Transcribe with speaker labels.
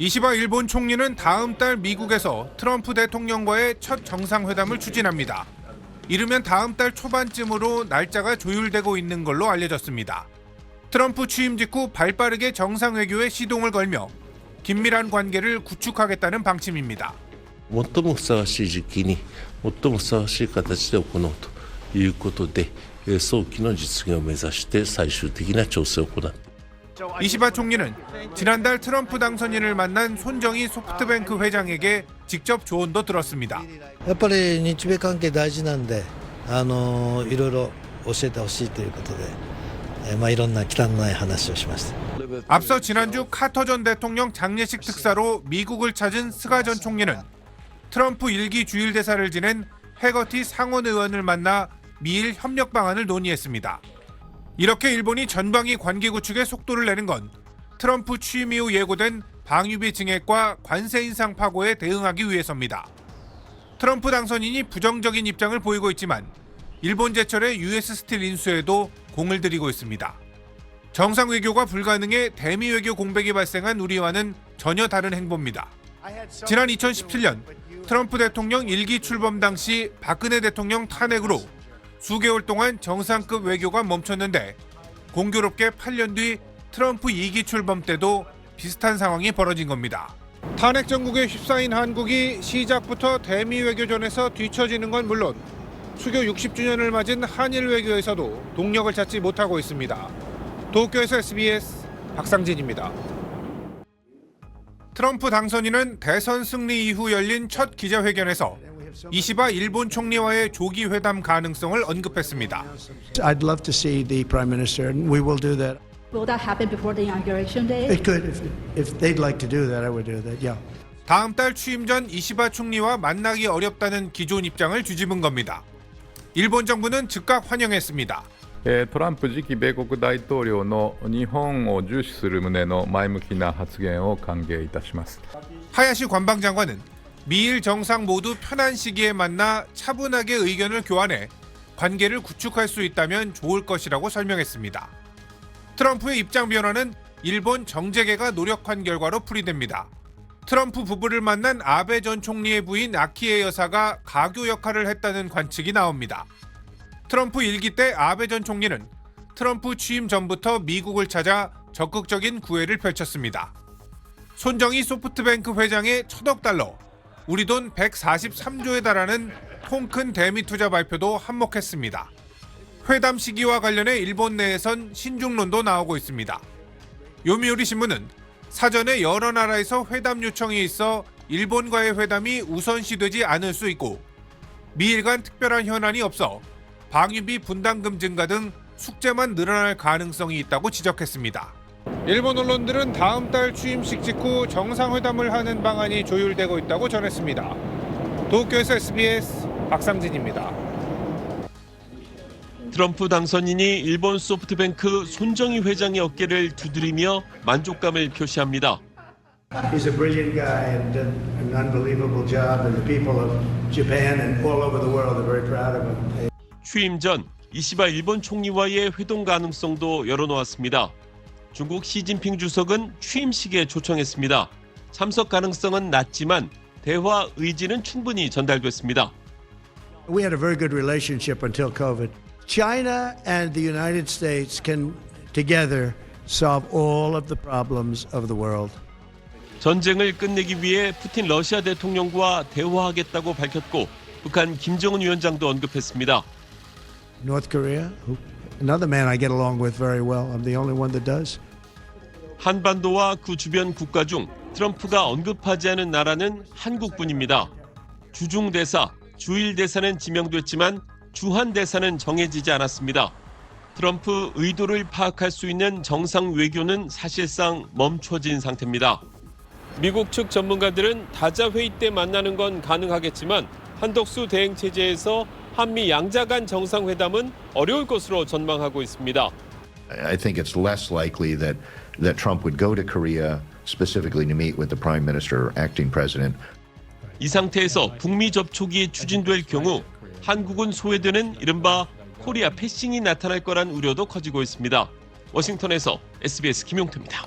Speaker 1: 이시바 일본 총리는 다음 달 미국에서 트럼프 대통령과의 첫 정상회담을 추진합니다. 이르면 다음 달 초반쯤으로 날짜가 조율되고 있는 걸로 알려졌습니다. 트럼프 취임 직후 발빠르게 정상외교에 시동을 걸며 긴밀한 관계를 구축하겠다는 방침입니다.
Speaker 2: 最もふさわしい時期に最もふさわしい形で行おうということで、早期の実現を目指して最終的な調整を行う。
Speaker 1: 이시바 총리는 지난달 트럼프 당선인을 만난 손정희 소프트뱅크 회장에게 직접 조언도 들었습니다.
Speaker 3: やっぱり日米関係大事なんで、いろいろ教えてほしいということで、いろんな忌憚のない話をしました。
Speaker 1: 앞서 지난주 카터 전 대통령 장례식 특사로 미국을 찾은 스가 전 총리는 트럼프 1기 주일 대사를 지낸 해거티 상원 의원을 만나 미일 협력 방안을 논의했습니다. 이렇게 일본이 전방위 관계 구축에 속도를 내는 건 트럼프 취임 이후 예고된 방위비 증액과 관세 인상 파고에 대응하기 위해서입니다. 트럼프 당선인이 부정적인 입장을 보이고 있지만 일본 제철의 US 스틸 인수에도 공을 들이고 있습니다. 정상 외교가 불가능해 대미 외교 공백이 발생한 우리와는 전혀 다른 행보입니다. 지난 2017년 트럼프 대통령 1기 출범 당시 박근혜 대통령 탄핵으로 수개월 동안 정상급 외교가 멈췄는데 공교롭게 8년 뒤 트럼프 2기 출범 때도 비슷한 상황이 벌어진 겁니다. 탄핵 정국에 휩싸인 한국이 시작부터 대미 외교전에서 뒤처지는 건 물론 수교 60주년을 맞은 한일 외교에서도 동력을 찾지 못하고 있습니다. 도쿄에서 SBS 박상진입니다. 트럼프 당선인은 대선 승리 이후 열린 첫 기자회견에서 이시바 일본 총리와의 조기 회담 가능성을 언급했습니다.
Speaker 4: I'd love to see the Prime Minister, and we will do that.
Speaker 5: Will that happen before the inauguration day?
Speaker 4: It could, if they'd like to do that, I would do that. Yeah.
Speaker 1: 다음 달 취임 전 이시바 총리와 만나기 어렵다는 기존 입장을 뒤집은 겁니다. 일본 정부는 즉각 환영했습니다.
Speaker 6: トランプ次期米国大統領の日本を重視する旨の前向きな発言を歓迎いたします。
Speaker 1: 하야시 관방장관은 미일 정상 모두 편한 시기에 만나 차분하게 의견을 교환해 관계를 구축할 수 있다면 좋을 것이라고 설명했습니다. 트럼프의 입장 변화는 일본 정재계가 노력한 결과로 풀이됩니다. 트럼프 부부를 만난 아베 전 총리의 부인 아키에 여사가 가교 역할을 했다는 관측이 나옵니다. 트럼프 1기 때 아베 전 총리는 트럼프 취임 전부터 미국을 찾아 적극적인 구애를 펼쳤습니다. 손정희 소프트뱅크 회장의 1,000억 달러, 우리 돈 143조에 달하는 통큰 대미 투자 발표도 한몫했습니다. 회담 시기와 관련해 일본 내에선 신중론도 나오고 있습니다. 요미우리 신문은 사전에 여러 나라에서 회담 요청이 있어 일본과의 회담이 우선시되지 않을 수 있고 미일 간 특별한 현안이 없어 방위비 분담금 증가 등 숙제만 늘어날 가능성이 있다고 지적했습니다. 일본 언론들은 다음 달 취임식 직후 정상회담을 하는 방안이 조율되고 있다고 전했습니다. 도쿄에서 SBS 박상진입니다.
Speaker 7: 트럼프 당선인이 일본 소프트뱅크 손정희 회장의 어깨를 두드리며 만족감을 표시합니다.
Speaker 4: He's a brilliant guy and did an unbelievable job, and the people of Japan and all over the world are very proud of him.
Speaker 7: 취임 전 이시바 일본 총리와의 회동 가능성도 열어놓았습니다. 중국 시진핑 주석은 취임식에 초청했습니다. 참석 가능성은 낮지만 대화 의지는 충분히 전달됐습니다.
Speaker 4: We had a very good relationship until COVID. China and the United States can together solve all of the problems of the world.
Speaker 7: 전쟁을 끝내기 위해 푸틴 러시아 대통령과 대화하겠다고 밝혔고 북한 김정은 위원장도 언급했습니다.
Speaker 4: North Korea, another man I get along with very well. I'm the only one that does.
Speaker 7: 한반도와 그 주변 국가 중 트럼프가 언급하지 않은 나라는 한국뿐입니다. 주중 대사, 주일 대사는 지명됐지만 주한 대사는 정해지지 않았습니다. 트럼프 의도를 파악할 수 있는 정상 외교는 사실상 멈춰진 상태입니다. 미국 측 전문가들은 다자 회의 때 만나는 건 가능하겠지만 한덕수 대행 체제에서 한미 양자 간 정상회담은 어려울 것으로 전망하고 있습니다.
Speaker 8: I think it's less likely that Trump would go to Korea specifically to meet with the Prime Minister or acting president.
Speaker 7: 이 상태에서 북미 접촉이 추진될 경우 한국은 소외되는 이른바 코리아 패싱이 나타날 거란 우려도 커지고 있습니다. 워싱턴에서 SBS 김용태입니다.